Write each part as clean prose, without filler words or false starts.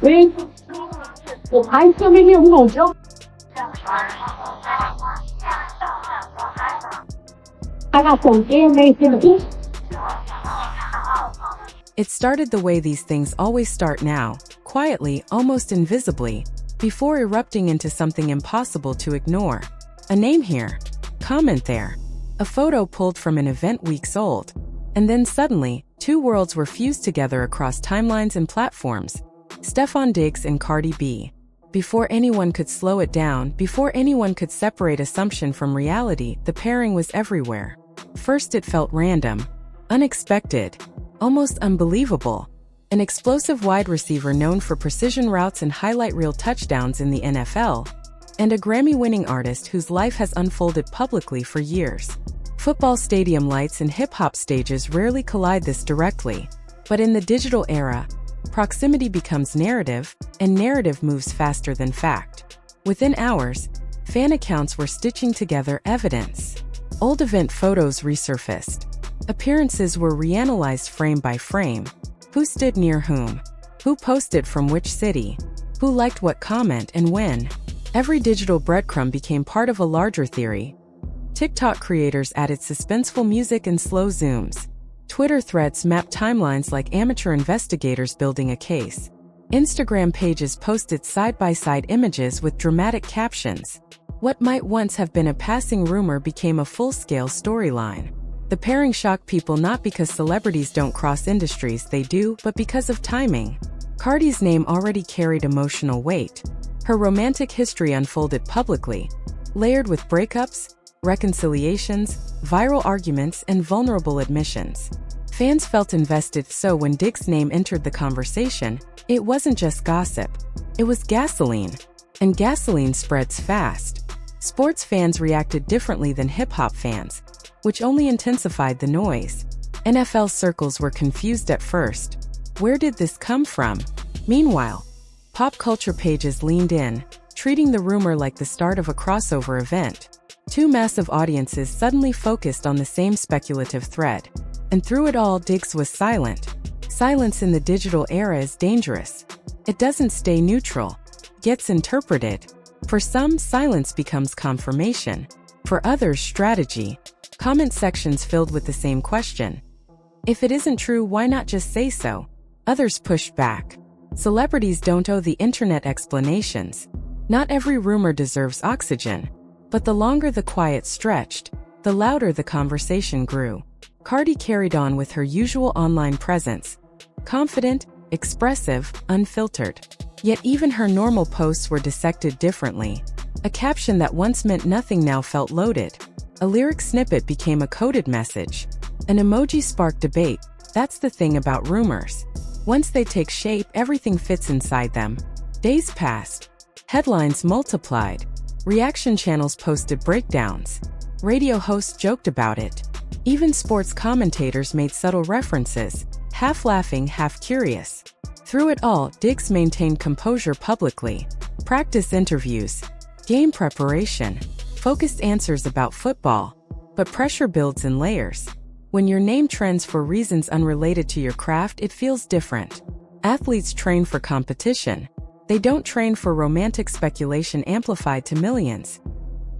喂，我拍侧面面无偶像。I got some amazing things. It started the way these things always start now, quietly, almost invisibly, before erupting into something impossible to ignore. A name here, comment there, a photo pulled from an event weeks old, and then suddenly, two worlds were fused together across timelines and platforms. Stefon Diggs and Cardi B. Before anyone could slow it down, before anyone could separate assumption from reality, the pairing was everywhere. First it felt random, unexpected, almost unbelievable. An explosive wide receiver known for precision routes and highlight reel touchdowns in the NFL, and a Grammy-winning artist whose life has unfolded publicly for years. Football stadium lights and hip-hop stages rarely collide this directly, but in the digital era, proximity becomes narrative, and narrative moves faster than fact. Within hours, fan accounts were stitching together evidence. Old event photos resurfaced. Appearances were reanalyzed frame by frame. Who stood near whom? Who posted from which city? Who liked what comment and when? Every digital breadcrumb became part of a larger theory. TikTok creators added suspenseful music and slow zooms. Twitter threads mapped timelines like amateur investigators building a case. Instagram pages posted side-by-side images with dramatic captions. What might once have been a passing rumor became a full-scale storyline. The pairing shocked people not because celebrities don't cross industries, they do, but because of timing. Cardi's name already carried emotional weight. Her romantic history unfolded publicly, layered with breakups, reconciliations, viral arguments, and vulnerable admissions. Fans felt invested, so when Diggs' name entered the conversation, it wasn't just gossip. It was gasoline. And gasoline spreads fast. Sports fans reacted differently than hip-hop fans, which only intensified the noise. NFL circles were confused at first. Where did this come from? Meanwhile, pop culture pages leaned in, treating the rumor like the start of a crossover event. Two massive audiences suddenly focused on the same speculative thread. And through it all, Diggs was silent. Silence in the digital era is dangerous. It doesn't stay neutral. Gets interpreted. For some, silence becomes confirmation. For others, strategy. Comment sections filled with the same question. If it isn't true, why not just say so? Others pushed back. Celebrities don't owe the internet explanations. Not every rumor deserves oxygen. But the longer the quiet stretched, the louder the conversation grew. Cardi carried on with her usual online presence. Confident, expressive, unfiltered. Yet even her normal posts were dissected differently. A caption that once meant nothing now felt loaded. A lyric snippet became a coded message. An emoji sparked debate. That's the thing about rumors. Once they take shape, everything fits inside them. Days passed. Headlines multiplied. Reaction channels posted breakdowns. Radio hosts joked about it. Even sports commentators made subtle references, half laughing, half curious. Through it all, Diggs maintained composure publicly. Practice interviews, game preparation, focused answers about football. But pressure builds in layers. When your name trends for reasons unrelated to your craft, it feels different. Athletes train for competition. They don't train for romantic speculation amplified to millions.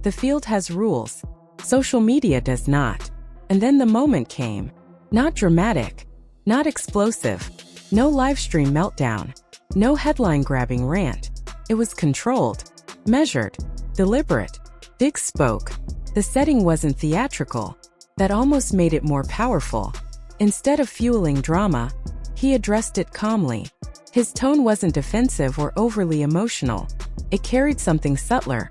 The field has rules. Social media does not. And then the moment came. Not dramatic. Not explosive. No livestream meltdown. No headline-grabbing rant. It was controlled, measured, deliberate. Diggs spoke. The setting wasn't theatrical. That almost made it more powerful. Instead of fueling drama, he addressed it calmly. His tone wasn't defensive or overly emotional. It carried something subtler.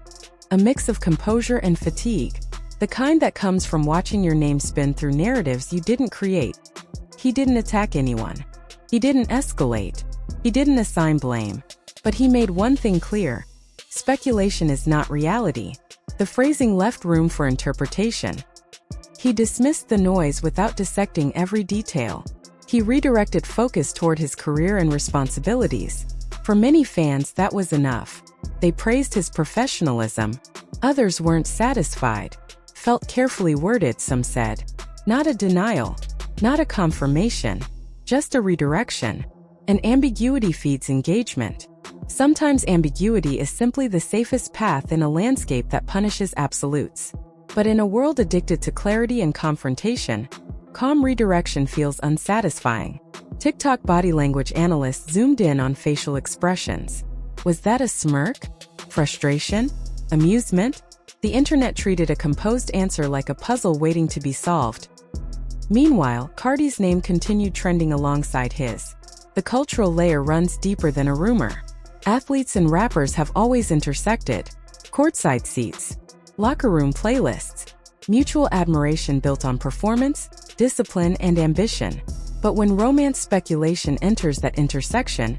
A mix of composure and fatigue. The kind that comes from watching your name spin through narratives you didn't create. He didn't attack anyone. He didn't escalate. He didn't assign blame. But he made one thing clear. Speculation is not reality. The phrasing left room for interpretation. He dismissed the noise without dissecting every detail. He redirected focus toward his career and responsibilities. For many fans, that was enough. They praised his professionalism. Others weren't satisfied. Felt carefully worded, some said. Not a denial. Not a confirmation. Just a redirection. and ambiguity feeds engagement. Sometimes ambiguity is simply the safest path in a landscape that punishes absolutes. But in a world addicted to clarity and confrontation, calm redirection feels unsatisfying. TikTok body language analysts zoomed in on facial expressions. Was that a smirk? Frustration? Amusement? The internet treated a composed answer like a puzzle waiting to be solved. Meanwhile, Cardi's name continued trending alongside his. The cultural layer runs deeper than a rumor. Athletes and rappers have always intersected. Courtside seats, locker room playlists, mutual admiration built on performance, discipline, and ambition. But when romance speculation enters that intersection,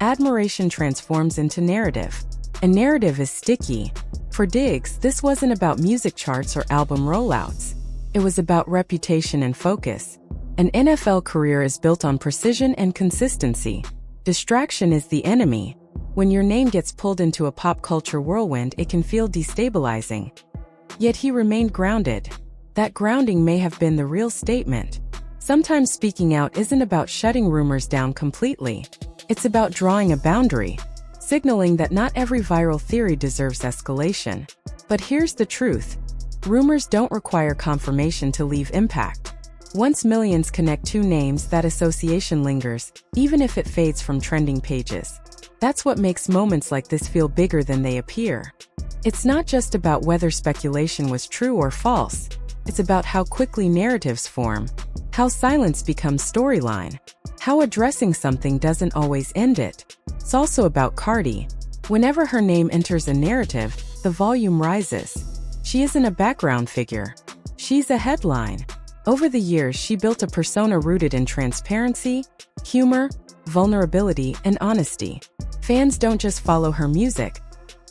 admiration transforms into narrative. And narrative is sticky. For Diggs, this wasn't about music charts or album rollouts. It was about reputation and focus. An NFL career is built on precision and consistency. Distraction is the enemy. When your name gets pulled into a pop culture whirlwind, it can feel destabilizing. Yet he remained grounded. That grounding may have been the real statement. Sometimes speaking out isn't about shutting rumors down completely. It's about drawing a boundary, signaling that not every viral theory deserves escalation. But here's the truth. Rumors don't require confirmation to leave impact. Once millions connect two names, that association lingers, even if it fades from trending pages. That's what makes moments like this feel bigger than they appear. It's not just about whether speculation was true or false. It's about how quickly narratives form, how silence becomes storyline, how addressing something doesn't always end it. It's also about Cardi. Whenever her name enters a narrative, the volume rises. She isn't a background figure. She's a headline. Over the years, she built a persona rooted in transparency, humor, vulnerability, and honesty. Fans don't just follow her music.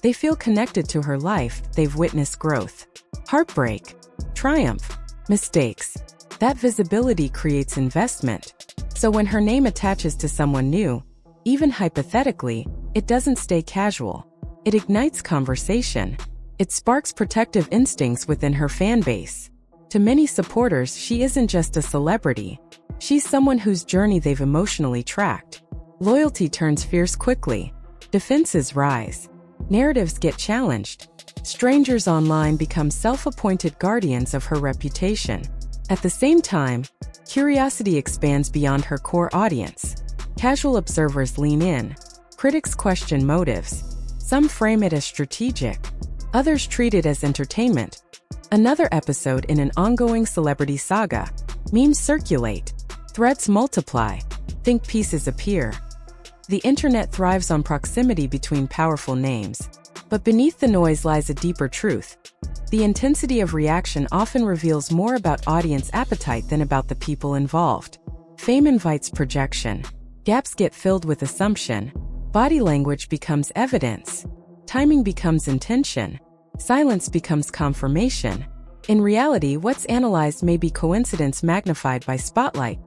They feel connected to her life. They've witnessed growth, heartbreak, triumph, mistakes. That visibility creates investment. So when her name attaches to someone new, even hypothetically, it doesn't stay casual. It ignites conversation. It sparks protective instincts within her fan base. To many supporters, she isn't just a celebrity. She's someone whose journey they've emotionally tracked. Loyalty turns fierce quickly. Defenses rise. Narratives get challenged. Strangers online become self-appointed guardians of her reputation. At the same time, curiosity expands beyond her core audience. Casual observers lean in. Critics question motives. Some frame it as strategic. Others treat it as entertainment. Another episode in an ongoing celebrity saga. Memes circulate. Threads multiply. Think pieces appear. The internet thrives on proximity between powerful names. But beneath the noise lies a deeper truth. The intensity of reaction often reveals more about audience appetite than about the people involved. Fame invites projection. Gaps get filled with assumption. Body language becomes evidence. Timing becomes intention. Silence becomes confirmation. In reality, what's analyzed may be coincidence magnified by spotlight.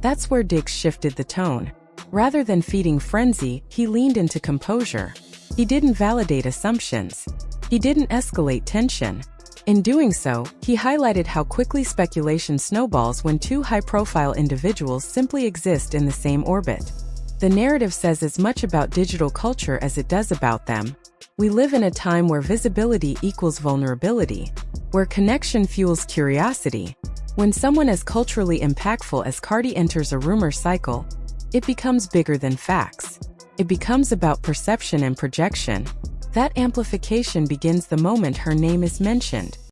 That's where Diggs shifted the tone. Rather than feeding frenzy, he leaned into composure. He didn't validate assumptions. He didn't escalate tension. In doing so, he highlighted how quickly speculation snowballs when two high-profile individuals simply exist in the same orbit. The narrative says as much about digital culture as it does about them. We live in a time where visibility equals vulnerability, where connection fuels curiosity. When someone as culturally impactful as Cardi enters a rumor cycle, it becomes bigger than facts. It becomes about perception and projection. That amplification begins the moment her name is mentioned.